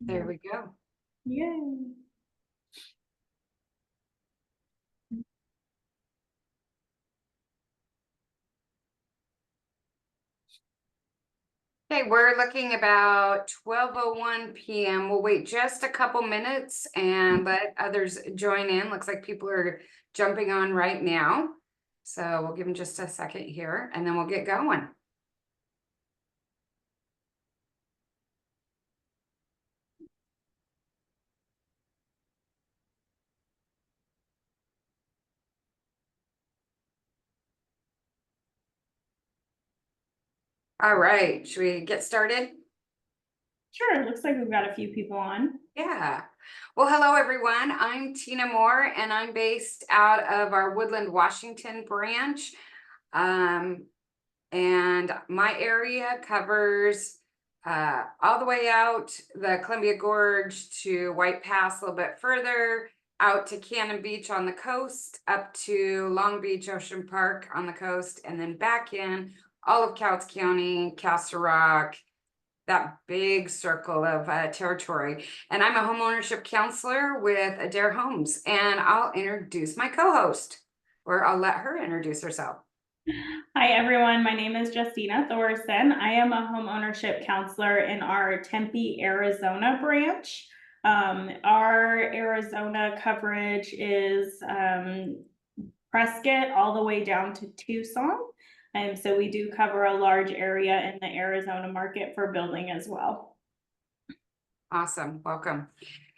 There we go. Yay. Okay, we're looking about 12:01 p.m. We'll wait just a couple minutes and let others join in. Looks like people are jumping on right now. So we'll give them just a second here and then we'll get going. All right, should we get started? Sure, it looks like we've got a few people on. Yeah. Well, hello everyone. I'm Tina Moore and I'm based out of our Woodland, Washington branch. And my area covers all the way out the Columbia Gorge to White Pass, a little bit further out to Cannon Beach on the coast, up to Long Beach Ocean Park on the coast, and then back in all of Cowles County, Castle Rock, that big circle of territory. And I'm a homeownership counselor with Adair Homes, and I'll introduce my co-host, or I'll let her introduce herself. Hi, everyone. My name is Justina Thorson. I am a home ownership counselor in our Tempe, Arizona branch. Our Arizona coverage is Prescott all the way down to Tucson. And so we do cover a large area in the Arizona market for building as well. Awesome. Welcome.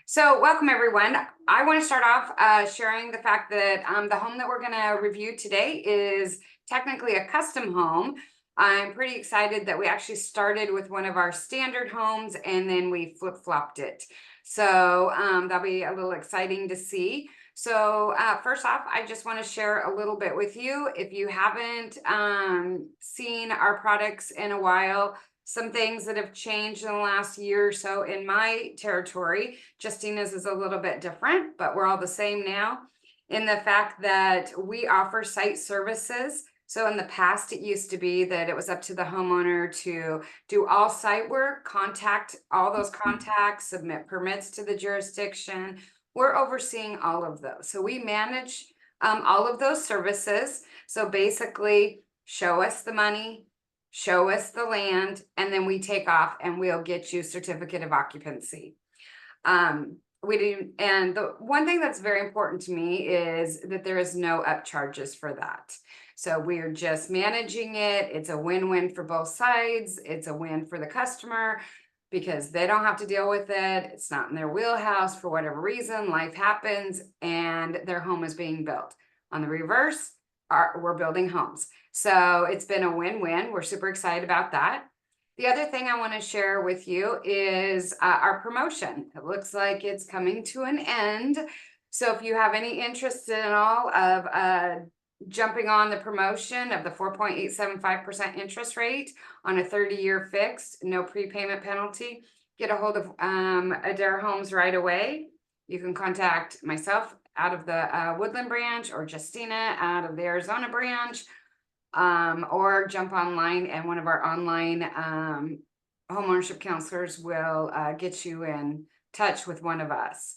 So welcome everyone. I want to start off sharing the fact that the home that we're going to review today is technically a custom home. I'm pretty excited that we actually started with one of our standard homes and then we flip-flopped it. So that'll be a little exciting to see. So first off, I just want to share a little bit with you. If you haven't seen our products in a while, some things that have changed in the last year or so in my territory. Justina's is a little bit different, but we're all the same now in the fact that we offer site services. So in the past, it used to be that it was up to the homeowner to do all site work, contact all those contacts, submit permits to the jurisdiction. We're overseeing all of those. So we manage all of those services. So basically, show us the money, show us the land, and then we take off and we'll get you certificate of occupancy. We do, and the one thing that's very important to me is that there is no upcharges for that. So we're just managing it. It's a win-win for both sides. It's a win for the customer because they don't have to deal with it. It's not in their wheelhouse for whatever reason. Life happens and their home is being built. On the reverse, we're building homes. So it's been a win-win. We're super excited about that. The other thing I want to share with you is our promotion. It looks like it's coming to an end. So if you have any interest in all of jumping on the promotion of the 4.875% interest rate on a 30-year fixed, no prepayment penalty, get a hold of Adair Homes right away. You can contact myself out of the Woodland branch or Justina out of the Arizona branch. Or jump online and one of our online homeownership counselors will get you in touch with one of us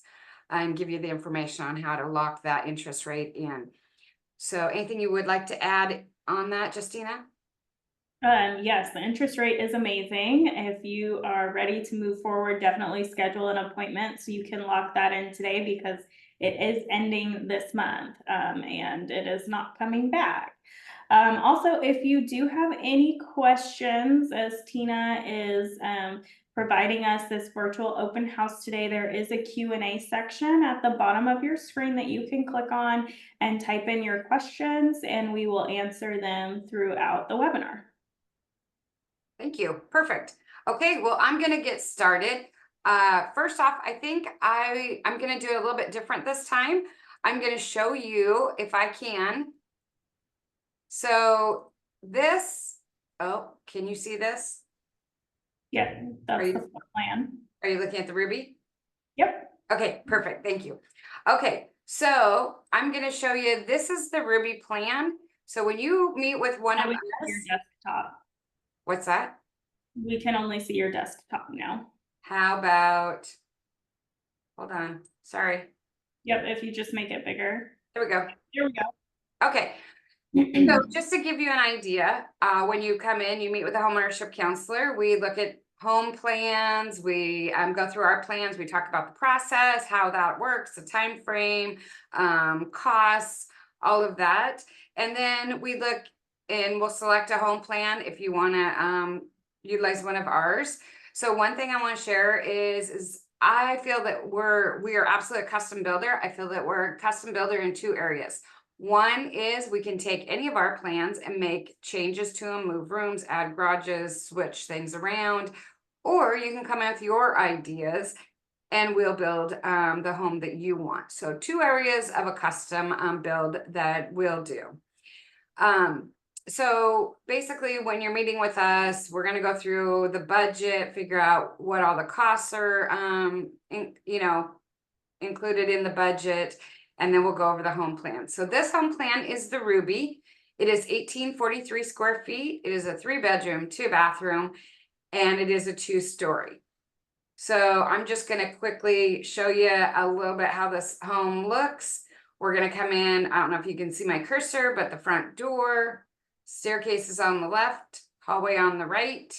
and give you the information on how to lock that interest rate in. So anything you would like to add on that, Justina? Yes, the interest rate is amazing. If you are ready to move forward, definitely schedule an appointment so you can lock that in today because it is ending this month and it is not coming back. Also, if you do have any questions, as Tina is providing us this virtual open house today, there is a Q&A section at the bottom of your screen that you can click on and type in your questions and we will answer them throughout the webinar. Thank you. Perfect. Okay, well, I'm going to get started. First off, I think I'm going to do it a little bit different this time. I'm going to show you if I can. So this, oh, can you see this? Yeah, that's the plan. Are you looking at the ruby? Yep. Okay, perfect. Thank you. Okay, so I'm going to show you, this is the ruby plan. So when you meet with one of Your us, desktop. what's that? We can only see your desktop now. How about, hold on, sorry, Yep, if you just make it bigger. there we go. Here we Okay, go. so just to give you an idea, when you come in, you meet with a homeownership counselor. We look at home plans. We go through our plans. We talk about the process, how that works, the time frame, costs, all of that. And then we look and we'll select a home plan if you want to utilize one of ours. So one thing I want to share is I feel that we are absolutely a custom builder. I feel that we're a custom builder in two areas. One is we can take any of our plans and make changes to them, move rooms, add garages, switch things around, or you can come out with your ideas and we'll build the home that you want. So two areas of a custom build that we'll do. So basically when you're meeting with us, we're going to go through the budget, figure out what all the costs are, included in the budget, and then we'll go over the home plan. So this home plan is the Ruby. It is 1843 square feet. It is a 3-bedroom, 2-bathroom, and it is a 2-story. So I'm just going to quickly show you a little bit how this home looks. We're going to come in. I don't know if you can see my cursor, but the front door, staircase is on the left, hallway on the right,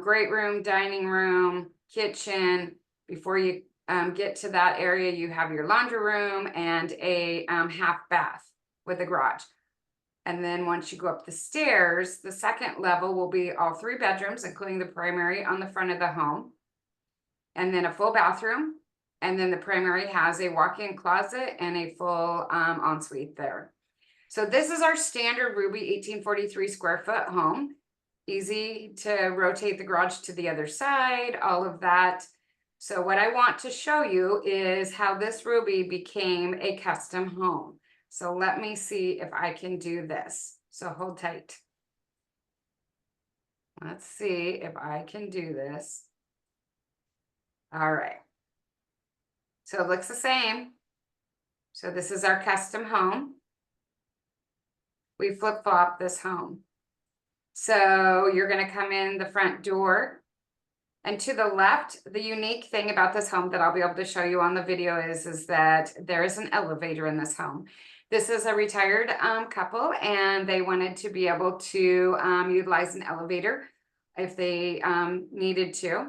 great room, dining room, kitchen. Before you get to that area, you have your laundry room and a half bath with a garage. And then once you go up the stairs, the second level will be all 3 bedrooms, including the primary on the front of the home. And then a full bathroom. And then the primary has a walk-in closet and a full ensuite there. So this is our standard Ruby 1843 square foot home. Easy to rotate the garage to the other side, all of that. So what I want to show you is how this Ruby became a custom home. So let me see if I can do this. So hold tight. Let's see if I can do this. All right. So it looks the same. So this is our custom home. We flip-flop this home. So you're going to come in the front door. And to the left, the unique thing about this home that I'll be able to show you on the video is that there is an elevator in this home. This is a retired couple, and they wanted to be able to utilize an elevator if they needed to.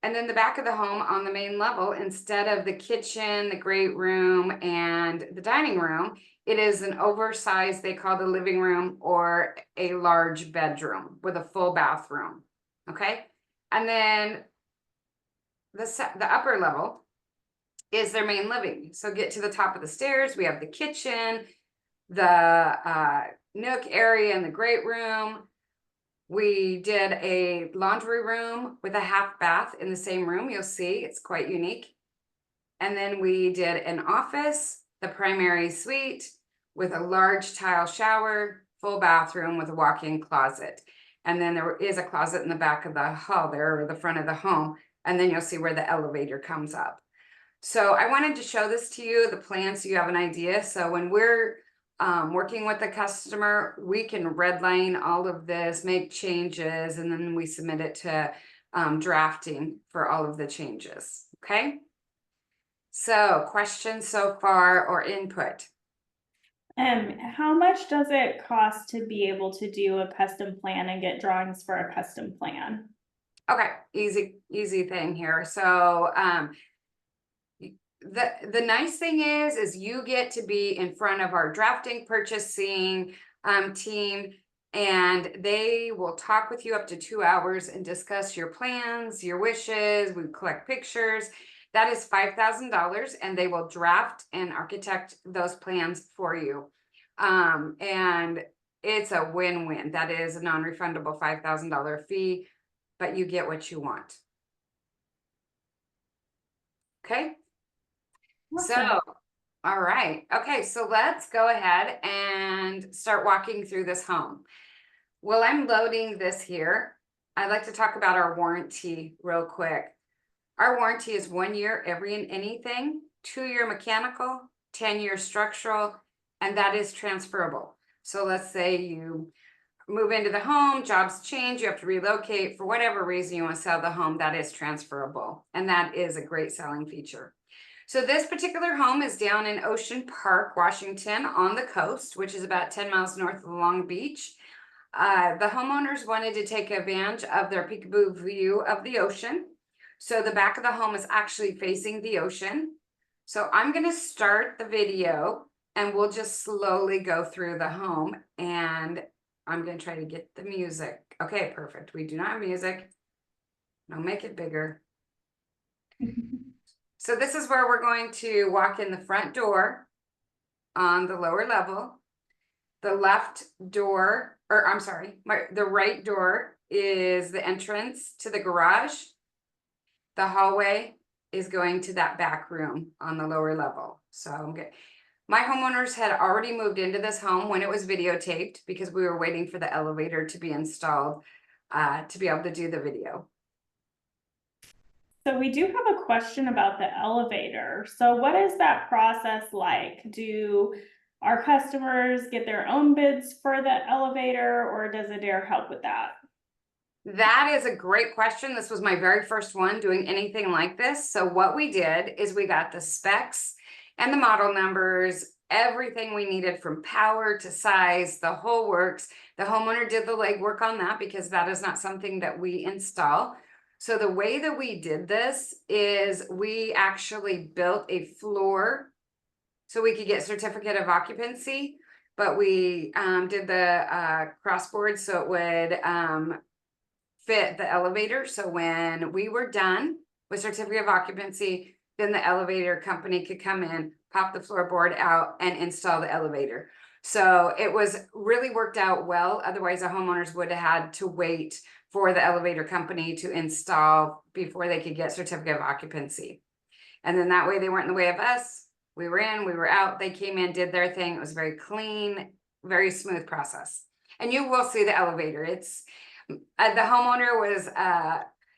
And then the back of the home on the main level, instead of the kitchen, the great room, and the dining room, it is an oversized, they call the living room, or a large bedroom with a full bathroom. Okay. And then the upper level is their main living. So get to the top of the stairs. We have the kitchen, the nook area, and the great room. We did a laundry room with a half bath in the same room. You'll see it's quite unique. And then we did an office, the primary suite with a large tile shower, full bathroom with a walk-in closet. And then there is a closet in the back of the hall there, or the front of the home. And then you'll see where the elevator comes up. So I wanted to show this to you, the plan, so you have an idea. So when we're working with the customer, we can redline all of this, make changes, and then we submit it to drafting for all of the changes. Okay. So questions so far or input? How much does it cost to be able to do a custom plan and get drawings for a custom plan? Okay, easy thing here. So the nice thing is you get to be in front of our drafting purchasing team, and they will talk with you up to 2 hours and discuss your plans, your wishes. We collect pictures. That is $5,000, and they will draft and architect those plans for you. And it's a win-win. That is a non-refundable $5,000 fee, but you get what you want. Okay. Awesome. So, all right. Okay, so let's go ahead and start walking through this home. While I'm loading this here, I'd like to talk about our warranty real quick. Our warranty is 1 year every and anything, 2-year mechanical, 10-year structural, and that is transferable. So let's say you move into the home, jobs change, you have to relocate, for whatever reason you want to sell the home, that is transferable. And that is a great selling feature. So this particular home is down in Ocean Park, Washington, on the coast, which is about 10 miles north of Long Beach. The homeowners wanted to take advantage of their peekaboo view of the ocean. So the back of the home is actually facing the ocean. So I'm going to start the video and we'll just slowly go through the home, and I'm going to try to get the music. Okay, perfect. We do not have music. I'll make it bigger. So this is where we're going to walk in the front door on the lower level. The left door, or I'm sorry, the right door is the entrance to the garage. The hallway is going to that back room on the lower level. So I'm good. My homeowners had already moved into this home when it was videotaped because we were waiting for the elevator to be installed to be able to do the video. So we do have a question about the elevator. So what is that process like? Do our customers get their own bids for the elevator, or does Adair help with that? That is a great question. This was my very first one doing anything like this. So what we did is we got the specs and the model numbers, everything we needed from power to size, the whole works. The homeowner did the legwork on that because that is not something that we install. So the way that we did this is we actually built a floor so we could get certificate of occupancy, but we did the crossboard so it would fit the elevator. So when we were done with certificate of occupancy, then the elevator company could come in, pop the floorboard out, and install the elevator. So it was really worked out well. Otherwise, the homeowners would have had to wait for the elevator company to install before they could get certificate of occupancy. And then that way they weren't in the way of us. We were in, we were out, they came in, did their thing. It was very clean, very smooth process. And you will see the elevator. It's the homeowner was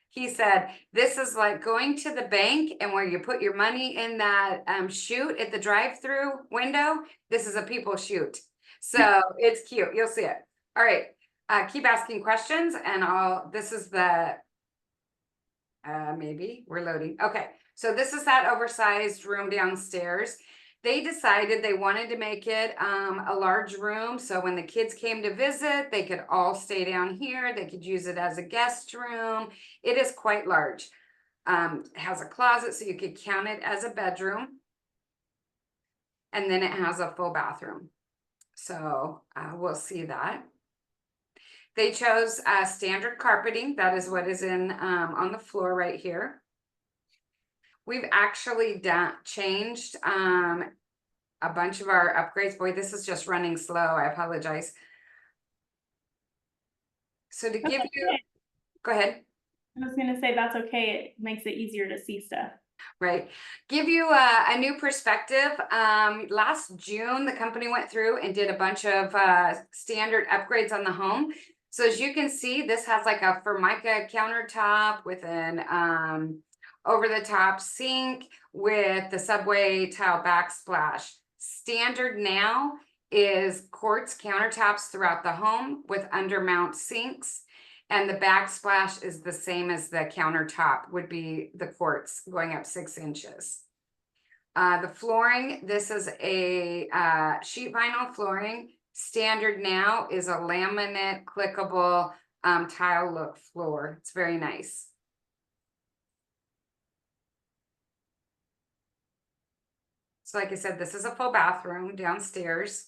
he said, this is like going to the bank and where you put your money in that chute at the drive-through window. This is a people chute. So it's cute. You'll see it. All right. Keep asking questions and this is the, maybe we're loading. Okay. So this is that oversized room downstairs. They decided they wanted to make it a large room. So when the kids came to visit, they could all stay down here. They could use it as a guest room. It is quite large. It has a closet, so you could count it as a bedroom. And then it has a full bathroom. So we'll see that. They chose standard carpeting. That is what is in on the floor right here. We've actually changed a bunch of our upgrades. Boy, this is just running slow. I apologize. So to give you, go ahead. I was going to say that's okay. It makes it easier to see stuff. Right. Give you a new perspective. Last June, the company went through and did a bunch of standard upgrades on the home. So as you can see, this has like a Formica countertop with an over-the-top sink with the subway tile backsplash. Standard now is quartz countertops throughout the home with undermount sinks. And the backsplash is the same as the countertop would be the quartz going up 6 inches. The flooring, this is a sheet vinyl flooring. Standard now is a laminate clickable tile look floor. It's very nice. So like I said, this is a full bathroom downstairs.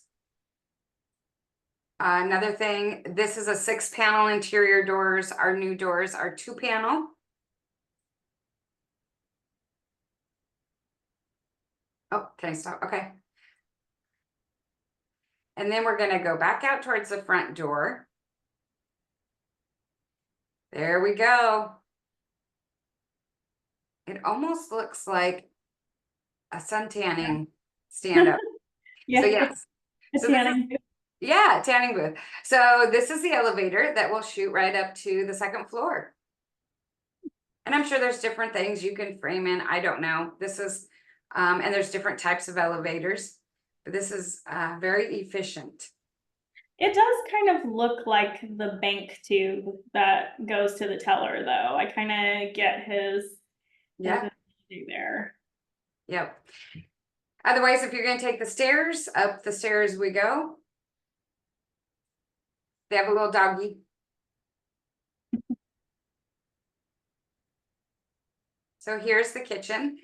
Another thing, this is a 6-panel interior doors. Our new doors are 2-panel. Oh, can I stop? Okay. And then we're going to go back out towards the front door. There we go. It almost looks like a sun tanning stand-up. Yeah, So yes. Yeah, tanning booth. So this is the elevator that will shoot right up to the 2nd floor. And I'm sure there's different things you can frame in. I don't know. This is, and there's different types of elevators, but this is very efficient. It does kind of look like the bank tube that goes to the teller, though. I kind of get his Yeah, issue there. yep. Otherwise, if you're gonna take the stairs, up the stairs we go. They have a little doggy. So here's the kitchen.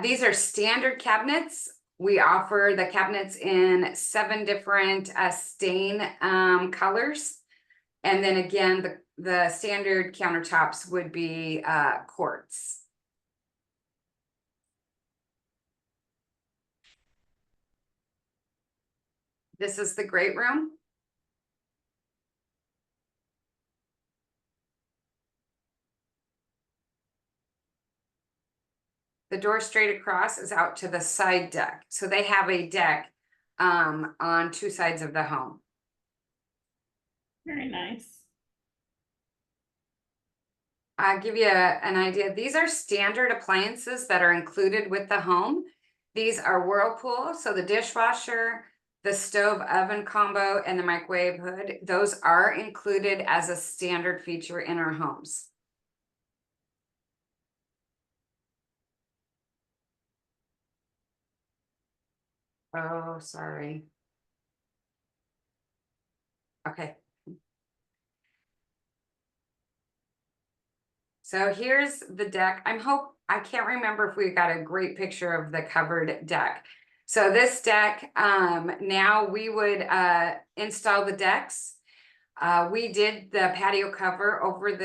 These are standard cabinets. We offer the cabinets in 7 different stain colors. And then again, the standard countertops would be quartz. This is the great room. The door straight across is out to the side deck. So they have a deck on 2 sides of the home. Very nice. I'll give you an idea. These are standard appliances that are included with the home. These are Whirlpool, so the dishwasher, the stove oven combo, and the microwave hood. Those are included as a standard feature in our homes. Oh, sorry. Okay. So here's the deck. I can't remember if we got a great picture of the covered deck. So this deck, now we would install the decks. We did the patio cover over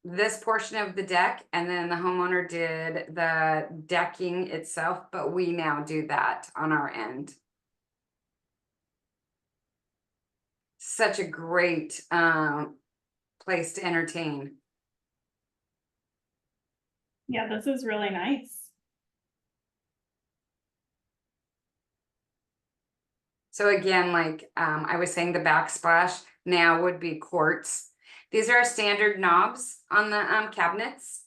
this portion of the deck, and then the homeowner did the decking itself, but we now do that on our end. Such a great place to entertain. Yeah, this is really nice. So again, like I was saying, the backsplash now would be quartz. These are standard knobs on the cabinets.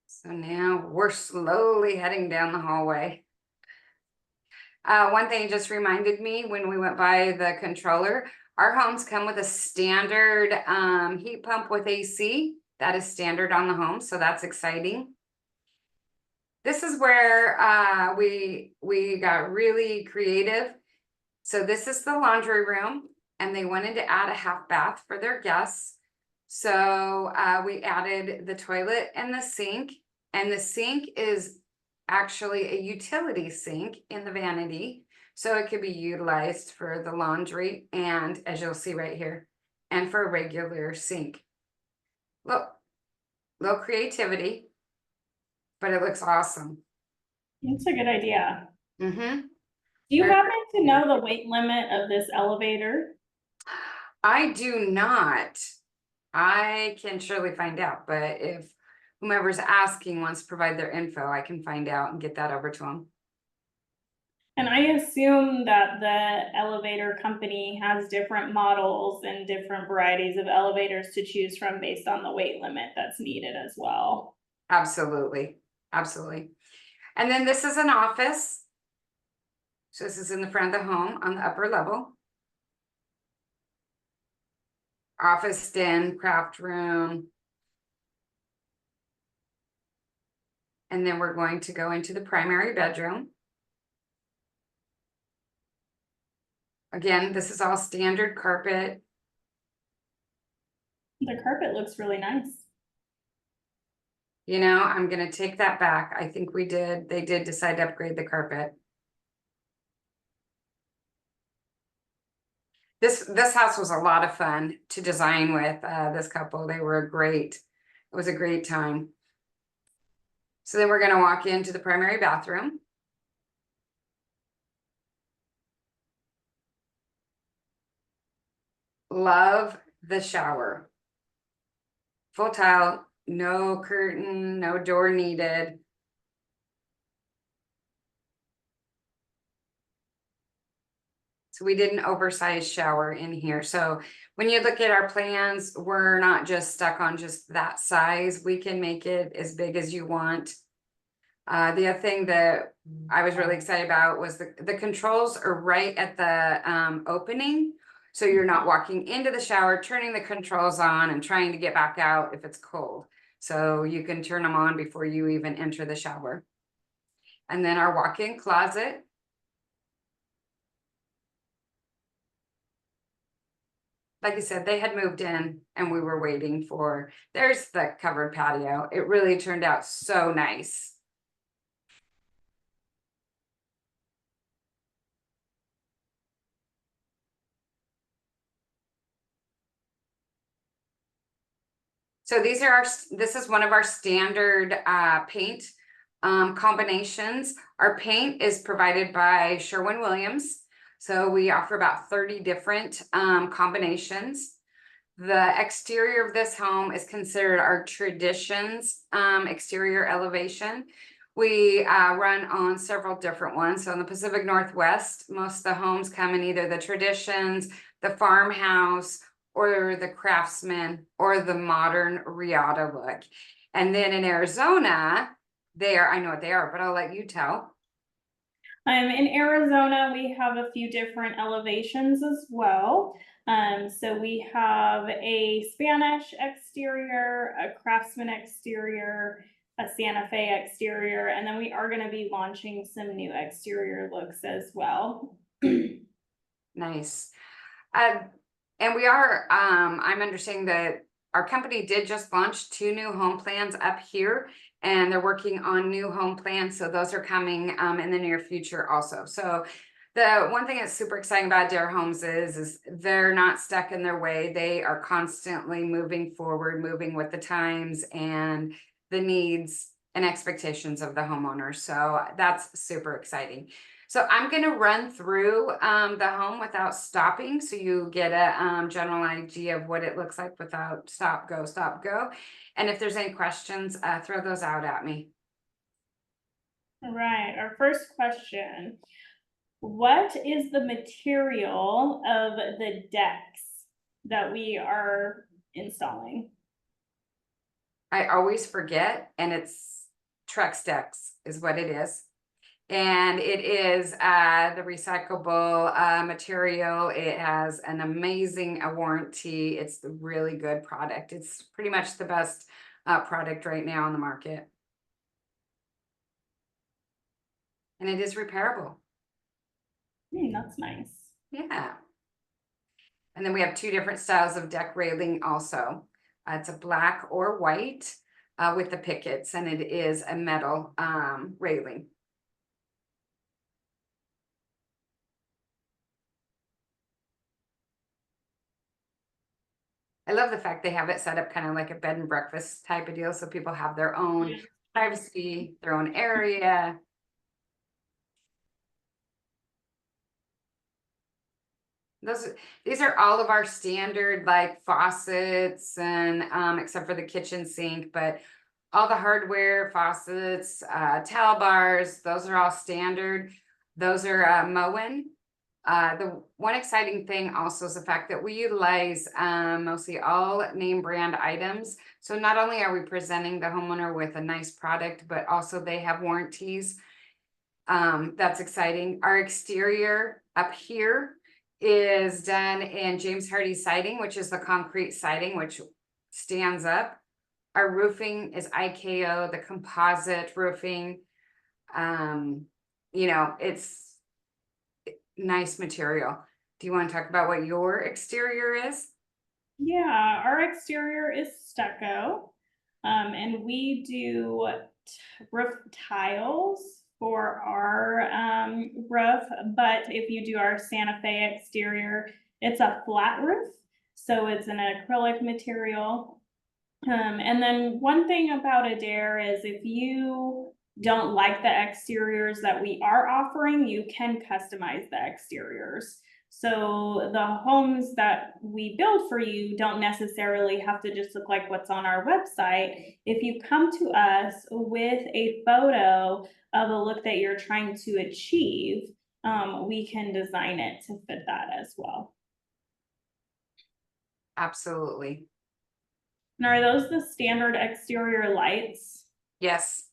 So now we're slowly heading down the hallway. One thing just reminded me when we went by the controller, our homes come with a standard heat pump with AC. That is standard on the home, so that's exciting. This is where we got really creative. So this is the laundry room, and they wanted to add a half bath for their guests. So we added the toilet and the sink is actually a utility sink in the vanity. So it could be utilized for the laundry and, as you'll see right here, and for a regular sink. Look, little creativity, but it looks awesome. That's a good idea. Mm-hmm. Do you happen to know the weight limit of this elevator? I do not. I can surely find out, but if whomever's asking wants to provide their info, I can find out and get that over to them. And I assume that the elevator company has different models and different varieties of elevators to choose from based on the weight limit that's needed as well. Absolutely, absolutely. And then this is an office. So this is in the front of the home on the upper level. Office, den, craft room. And then we're going to go into the primary bedroom. Again, this is all standard carpet. The carpet looks really nice. You know, I'm gonna take that back. I think they did decide to upgrade the carpet. This house was a lot of fun to design with this couple. They were great. It was a great time. So then we're gonna walk into the primary bathroom. Love the shower. Full tile, no curtain, no door needed. So we did an oversized shower in here. So when you look at our plans, we're not just stuck on just that size. We can make it as big as you want. The other thing that I was really excited about was the controls are right at the opening. So you're not walking into the shower, turning the controls on and trying to get back out if it's cold. So you can turn them on before you even enter the shower. And then our walk-in closet. Like I said, they had moved in and we were waiting for, there's the covered patio. It really turned out so nice. So these are this is one of our standard paint combinations. Our paint is provided by Sherwin-Williams. So we offer about 30 different combinations. The exterior of this home is considered our Traditions exterior elevation. We run on several different ones. So in the Pacific Northwest, most of the homes come in either the Traditions, the Farmhouse, or the Craftsman, or the Modern Riata look. And then in Arizona, I know what they are, but I'll let you tell. In Arizona, we have a few different elevations as well. So we have a Spanish exterior, a Craftsman exterior, a Santa Fe exterior, and then we are going to be launching some new exterior looks as well. Nice. And we are, I'm understanding that our company did just launch 2 new home plans up here, and they're working on new home plans. So those are coming in the near future also. So the one thing that's super exciting about Adair Homes is they're not stuck in their way. They are constantly moving forward, moving with the times and the needs and expectations of the homeowners. So that's super exciting. So I'm going to run through the home without stopping, so you get a general idea of what it looks like without stop, go, stop, go. And if there's any questions, throw those out at me. All right, our first question. What is the material of the decks that we are installing? I always forget, and it's Trex decks is what it is. And it is the recyclable material. It has an amazing warranty. It's a really good product. It's pretty much the best product right now on the market. And it is repairable. That's nice. Yeah. And then we have 2 different styles of deck railing also. It's a black or white with the pickets, and it is a metal railing. I love the fact they have it set up kind of like a bed and breakfast type of deal, so people have their own privacy, their own area. These are all of our standard like faucets and except for the kitchen sink, but all the hardware, faucets, towel bars, those are all standard. Those are Moen. The one exciting thing also is the fact that we utilize mostly all name brand items. So not only are we presenting the homeowner with a nice product, but also they have warranties. That's exciting. Our exterior up here is done in James Hardy siding, which is the concrete siding, which stands up. Our roofing is IKO, the composite roofing. You know, it's nice material. Do you want to talk about what your exterior is? Yeah, our exterior is stucco. And we do roof tiles for our roof, but if you do our Santa Fe exterior, it's a flat roof. So it's an acrylic material. And then one thing about Adair is if you don't like the exteriors that we are offering, you can customize the exteriors. So the homes that we build for you don't necessarily have to just look like what's on our website. If you come to us with a photo of a look that you're trying to achieve, we can design it to fit that as well. Absolutely. And are those the standard exterior lights? Yes.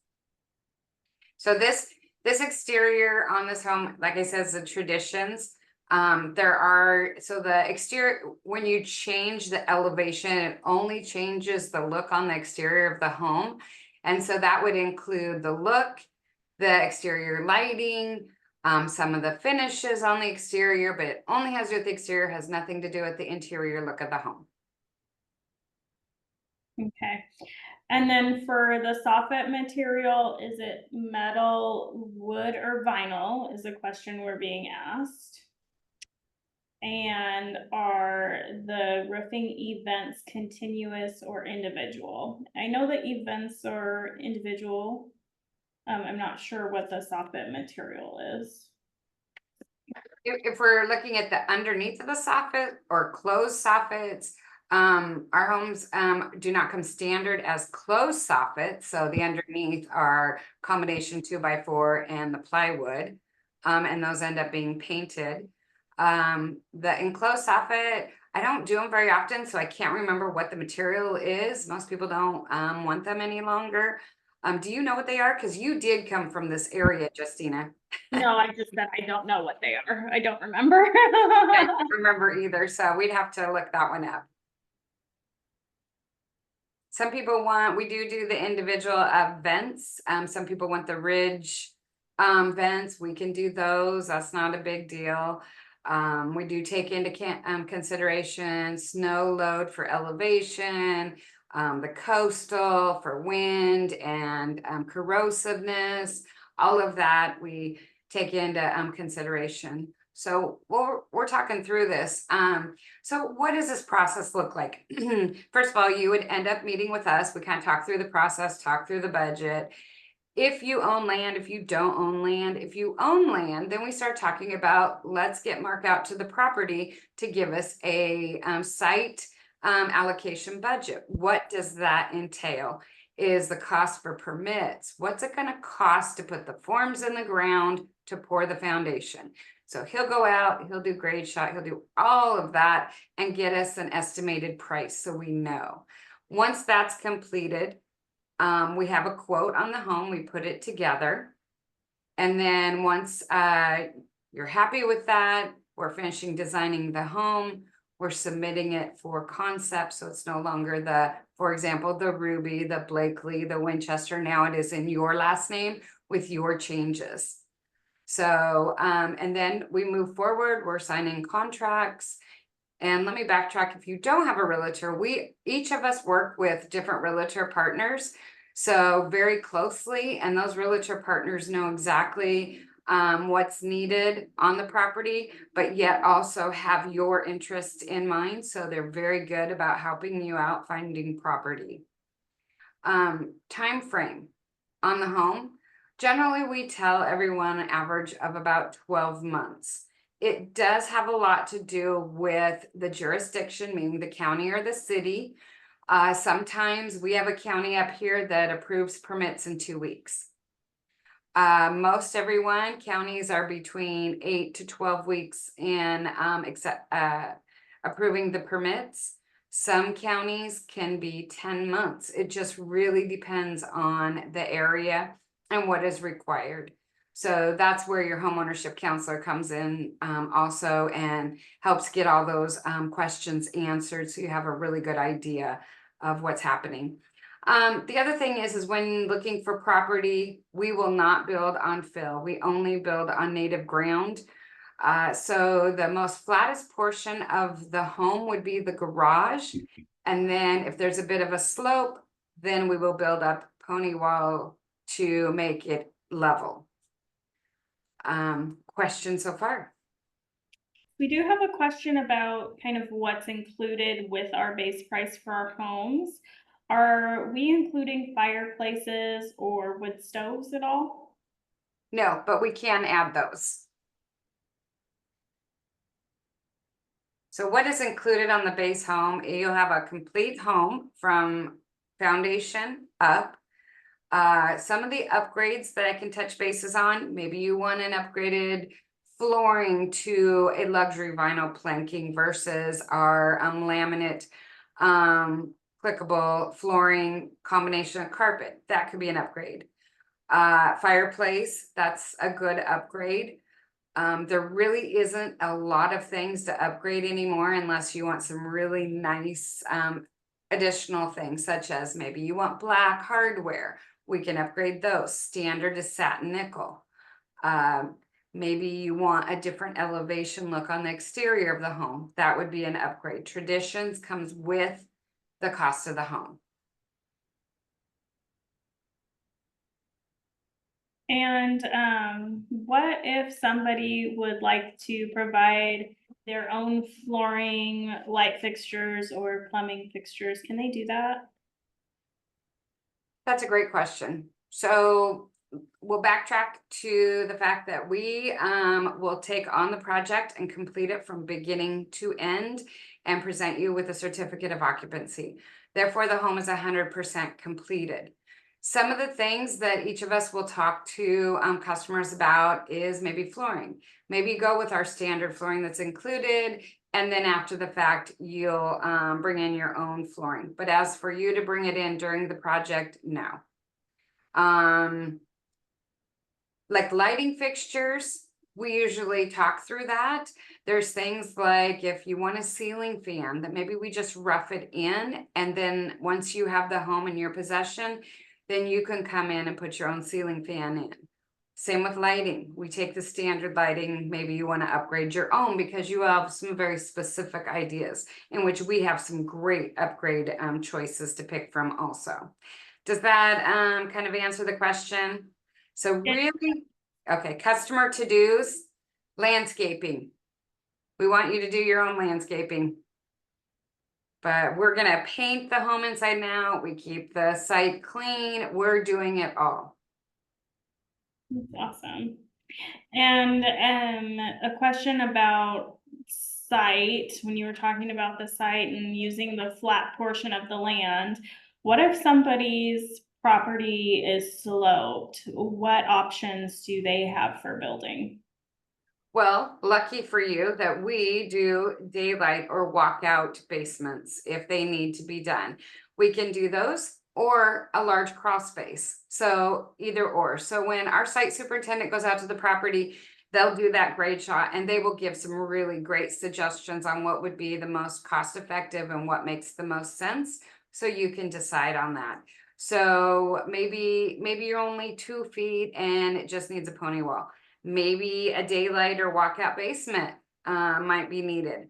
So this exterior on this home, like I said, is the traditions. So the exterior, when you change the elevation, it only changes the look on the exterior of the home. And so that would include the look, the exterior lighting, some of the finishes on the exterior, but it only has to do with the exterior, has nothing to do with the interior look of the home. Okay. And then for the soffit material, is it metal, wood, or vinyl is a question we're being asked. And are the roofing events continuous or individual? I know that events are individual. I'm not sure what the soffit material is. If we're looking at the underneath of the soffit or closed soffits, our homes do not come standard as closed soffits. So the underneath are combination 2x4 and the plywood, and those end up being painted. The enclosed soffit, I don't do them very often, so I can't remember what the material is. Most people don't want them any longer. Do you know what they are? Because you did come from this area, Justina. No, I just said I don't know what they are. I don't remember. I don't remember either, so we'd have to look that one up. Some people we do the individual vents. Some people want the ridge vents. We can do those. That's not a big deal. We do take into consideration snow load for elevation, the coastal for wind and corrosiveness. All of that we take into consideration. So we're talking through this. So what does this process look like? First of all, you would end up meeting with us. We kind of talk through the process, talk through the budget. If you own land, if you don't own land, if you own land, then we start talking about, let's get Mark out to the property to give us a site allocation budget. What does that entail? Is the cost for permits? What's it going to cost to put the forms in the ground to pour the foundation? So he'll go out, he'll do grade shot, he'll do all of that and get us an estimated price so we know. Once that's completed, we have a quote on the home, we put it together. And then once you're happy with that, we're finishing designing the home, we're submitting it for concept. So it's no longer for example, the Ruby, the Blakely, the Winchester. Now it is in your last name with your changes. So, and then we move forward, we're signing contracts. And let me backtrack. If you don't have a realtor, each of us work with different realtor partners. So very closely, and those realtor partners know exactly what's needed on the property, but yet also have your interest in mind. So they're very good about helping you out finding property. Time frame on the home. Generally, we tell everyone an average of about 12 months. It does have a lot to do with the jurisdiction, meaning the county or the city. Sometimes we have a county up here that approves permits in 2 weeks. Most counties are between 8 to 12 weeks in approving the permits. Some counties can be 10 months. It just really depends on the area and what is required. So that's where your homeownership counselor comes in also and helps get all those questions answered so you have a really good idea of what's happening. The other thing is when looking for property, we will not build on fill. We only build on native ground. So the most flattest portion of the home would be the garage. And then if there's a bit of a slope, then we will build up pony wall to make it level. Question so far? We do have a question about kind of what's included with our base price for our homes. Are we including fireplaces or wood stoves at all? No, but we can add those. So what is included on the base home? You'll have a complete home from foundation up. Some of the upgrades that I can touch bases on, maybe you want an upgraded flooring to a luxury vinyl planking versus our laminate clickable flooring combination of carpet. That could be an upgrade. Fireplace, that's a good upgrade. There really isn't a lot of things to upgrade anymore unless you want some really nice additional things, such as maybe you want black hardware. We can upgrade those. Standard is satin nickel. Maybe you want a different elevation look on the exterior of the home. That would be an upgrade. Traditions comes with the cost of the home. And what if somebody would like to provide their own flooring, light fixtures, or plumbing fixtures? Can they do that? That's a great question. So we'll backtrack to the fact that we will take on the project and complete it from beginning to end and present you with a certificate of occupancy. Therefore, the home is 100% completed. Some of the things that each of us will talk to customers about is maybe flooring. Maybe go with our standard flooring that's included, and then after the fact, you'll bring in your own flooring. But as for you to bring it in during the project, no. Like lighting fixtures, we usually talk through that. There's things like if you want a ceiling fan, that maybe we just rough it in, and then once you have the home in your possession, then you can come in and put your own ceiling fan in. Same with lighting. We take the standard lighting, maybe you want to upgrade your own because you have some very specific ideas, in which we have some great upgrade choices to pick from also. Does that kind of answer the question? So really, okay, customer to-dos, landscaping. We want you to do your own landscaping. But we're gonna paint the home inside and out. We keep the site clean. We're doing it all. That's awesome. And a question about site, when you were talking about the site and using the flat portion of the land, what if somebody's property is sloped? What options do they have for building? Well, lucky for you that we do daylight or walkout basements if they need to be done. We can do those or a large crawl space. So either or. So when our site superintendent goes out to the property, they'll do that grade shot and they will give some really great suggestions on what would be the most cost effective and what makes the most sense. So you can decide on that. So maybe you're only 2 feet and it just needs a pony wall. Maybe a daylight or walkout basement might be needed.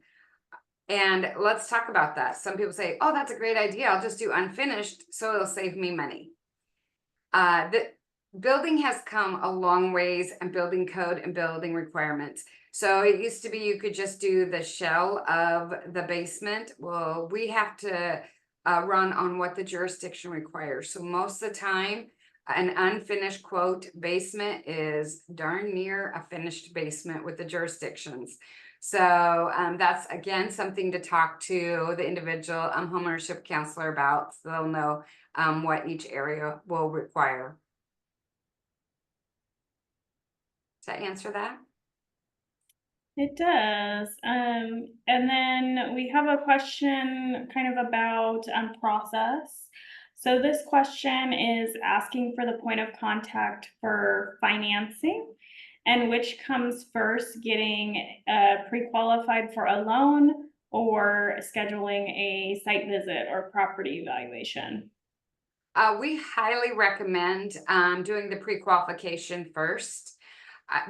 And let's talk about that. Some people say, oh, that's a great idea. I'll just do unfinished, so it'll save me money. The building has come a long ways, and building code and building requirements. So it used to be you could just do the shell of the basement. Well, we have to run on what the jurisdiction requires. So most of the time, an unfinished quote basement is darn near a finished basement with the jurisdictions. So that's again something to talk to the individual homeownership counselor about, so they'll know what each area will require. Does that answer that? It does. And then we have a question kind of about process. So this question is asking for the point of contact for financing, and which comes first, getting pre-qualified for a loan or scheduling a site visit or property evaluation. We highly recommend doing the pre-qualification first.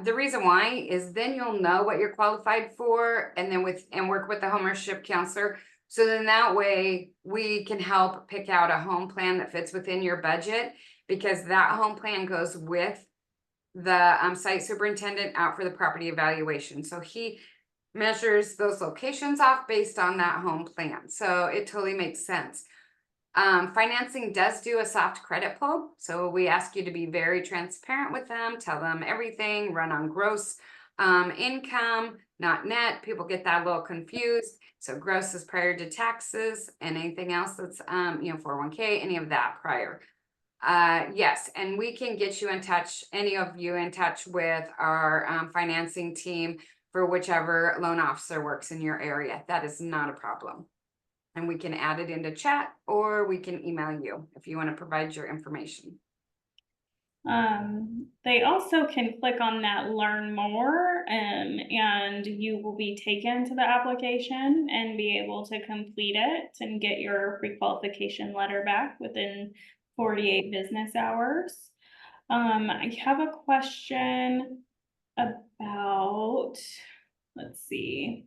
The reason why is then you'll know what you're qualified for, and then work with the homeownership counselor. So then that way we can help pick out a home plan that fits within your budget, because that home plan goes with the site superintendent out for the property evaluation. So he measures those locations off based on that home plan. So it totally makes sense. Financing does do a soft credit pull. So we ask you to be very transparent with them, tell them everything, run on gross income, not net. People get that a little confused. So gross is prior to taxes, and anything else that's 401k, any of that prior. Yes, and we can get you in touch, any of you in touch with our financing team for whichever loan officer works in your area. That is not a problem. And we can add it into chat, or we can email you if you want to provide your information. They also can click on that learn more, and you will be taken to the application and be able to complete it and get your pre-qualification letter back within 48 business hours. I have a question about, let's see.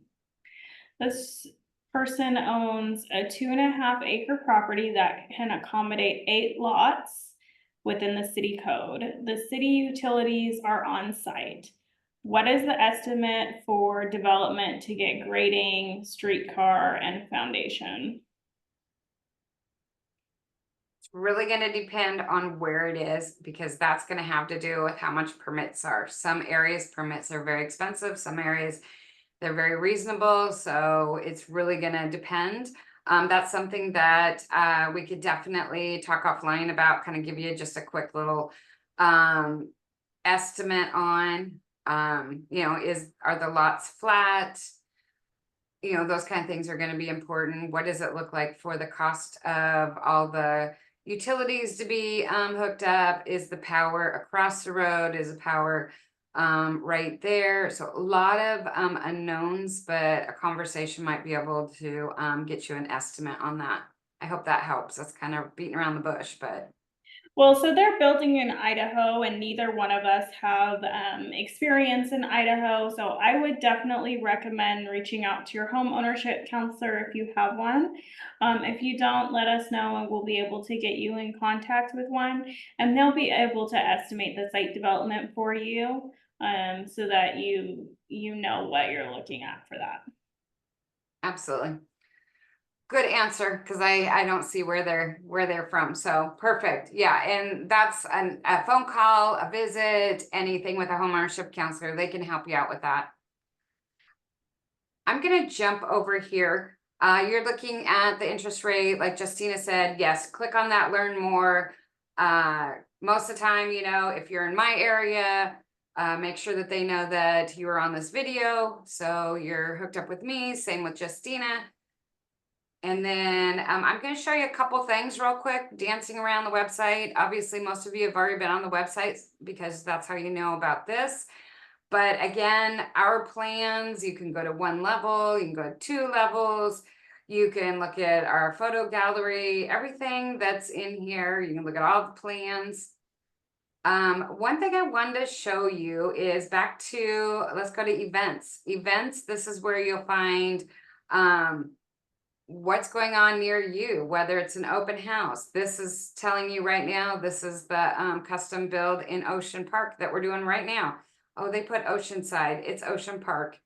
This person owns a 2.5 acre property that can accommodate 8 lots within the city code. The city utilities are on site. What is the estimate for development to get grading, streetcar, and foundation? It's really going to depend on where it is, because that's going to have to do with how much permits are. Some areas permits are very expensive, some areas they're very reasonable. So it's really going to depend. That's something that we could definitely talk offline about, kind of give you just a quick little estimate on, are the lots flat? Those kind of things are going to be important. What does it look like for the cost of all the utilities to be hooked up? Is the power across the road? Is the power right there? So a lot of unknowns, but a conversation might be able to get you an estimate on that. I hope that helps. That's kind of beating around the bush, but Well, so they're building in Idaho, and neither one of us have experience in Idaho. So I would definitely recommend reaching out to your home ownership counselor if you have one. If you don't, let us know, and we'll be able to get you in contact with one, and they'll be able to estimate the site development for you, so that you know what you're looking at for that. absolutely. Good answer, because I don't see where they're from. So perfect. Yeah, and that's a phone call, a visit, anything with a home ownership counselor. They can help you out with that. I'm gonna jump over here. You're looking at the interest rate, like Justina said. Yes, click on that learn more. Most of the time, if you're in my area, make sure that they know that you are on this video, so you're hooked up with me. Same with Justina. And then I'm going to show you a couple things real quick, dancing around the website. Obviously, most of you have already been on the website because that's how you know about this. But again, our plans, you can go to 1 level, you can go to 2 levels. You can look at our photo gallery, everything that's in here. You can look at all the plans. One thing I wanted to show you is back to, let's go to events. Events, this is where you'll find what's going on near you, whether it's an open house. This is telling you right now, this is the custom build in Ocean Park that we're doing right now. Oh, they put Oceanside, it's Ocean Park.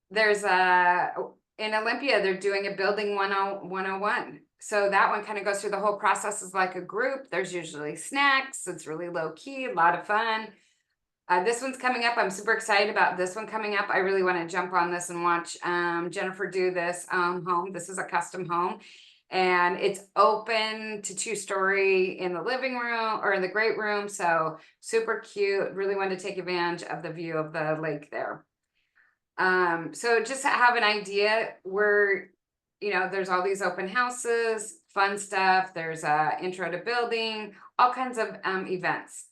There's in Olympia, they're doing a building 101. So that one kind of goes through the whole process as like a group. There's usually snacks. It's really low key, a lot of fun. This one's coming up. I'm super excited about this one coming up. I really want to jump on this and watch Jennifer do this home. This is a custom home, and it's open to 2-story in the living room or in the great room. So super cute. Really want to take advantage of the view of the lake there. So just to have an idea where, there's all these open houses, fun stuff. There's a intro to building, all kinds of events.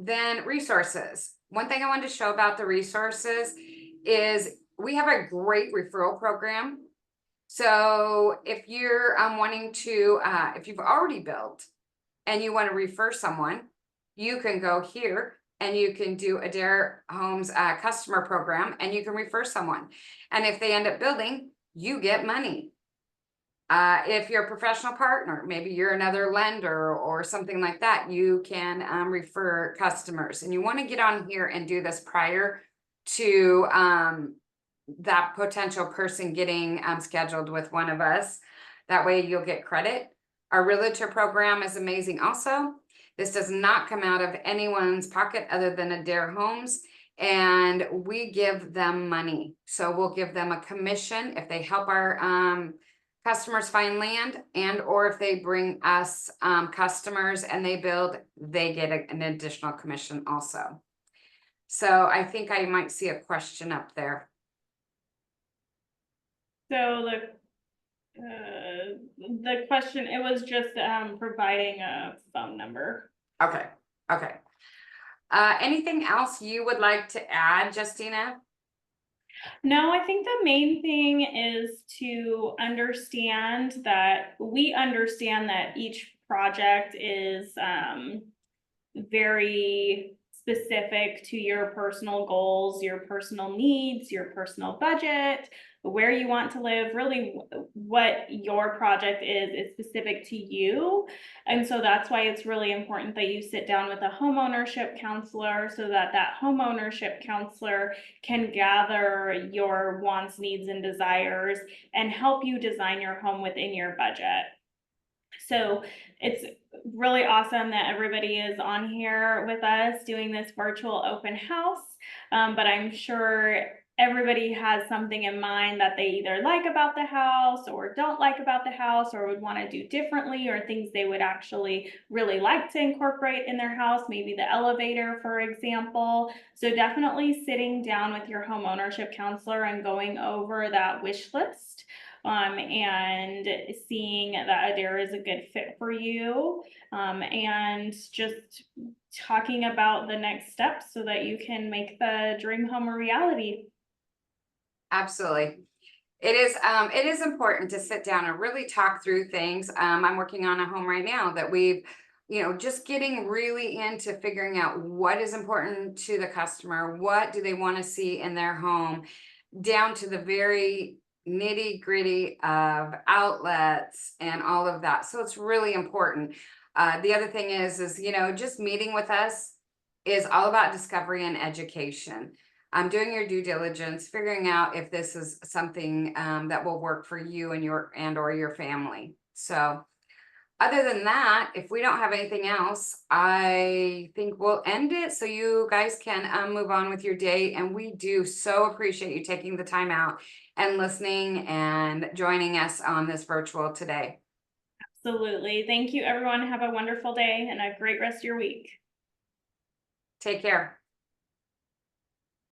Then resources. One thing I wanted to show about the resources is we have a great referral program. So if you're wanting to, if you've already built and you want to refer someone, you can go here and you can do Adair Homes customer program, and you can refer someone. And if they end up building, you get money. If you're a professional partner, maybe you're another lender or something like that, you can refer customers. And you want to get on here and do this prior to that potential person getting scheduled with one of us. That way you'll get credit. Our realtor program is amazing also. This does not come out of anyone's pocket other than Adair Homes. And we give them money. So we'll give them a commission if they help our customers find land, and or if they bring us customers and they build, they get an additional commission also. So I think I might see a question up there. So the question, it was just providing a phone number. Okay, okay. Anything else you would like to add, Justina? No, I think the main thing is to understand that we understand that each project is very specific to your personal goals, your personal needs, your personal budget, where you want to live, really what your project is specific to you. And so that's why it's really important that you sit down with a homeownership counselor so that that homeownership counselor can gather your wants, needs, and desires and help you design your home within your budget. So it's really awesome that everybody is on here with us doing this virtual open house. But I'm sure everybody has something in mind that they either like about the house or don't like about the house or would want to do differently, or things they would actually really like to incorporate in their house, maybe the elevator, for example. So definitely sitting down with your home ownership counselor and going over that wish list. And seeing that Adair is a good fit for you, and just talking about the next steps so that you can make the dream home a reality. Absolutely. It is important to sit down and really talk through things. I'm working on a home right now that we've, just getting really into figuring out what is important to the customer, what do they want to see in their home, down to the very nitty gritty of outlets and all of that. So it's really important. The other thing is, just meeting with us is all about discovery and education. Doing your due diligence, figuring out if this is something that will work for you and or your family. So other than that, if we don't have anything else, I think we'll end it so you guys can move on with your day. And we do so appreciate you taking the time out and listening and joining us on this virtual today. Absolutely. Thank you, everyone. Have a wonderful day and a great rest of your week. Take care.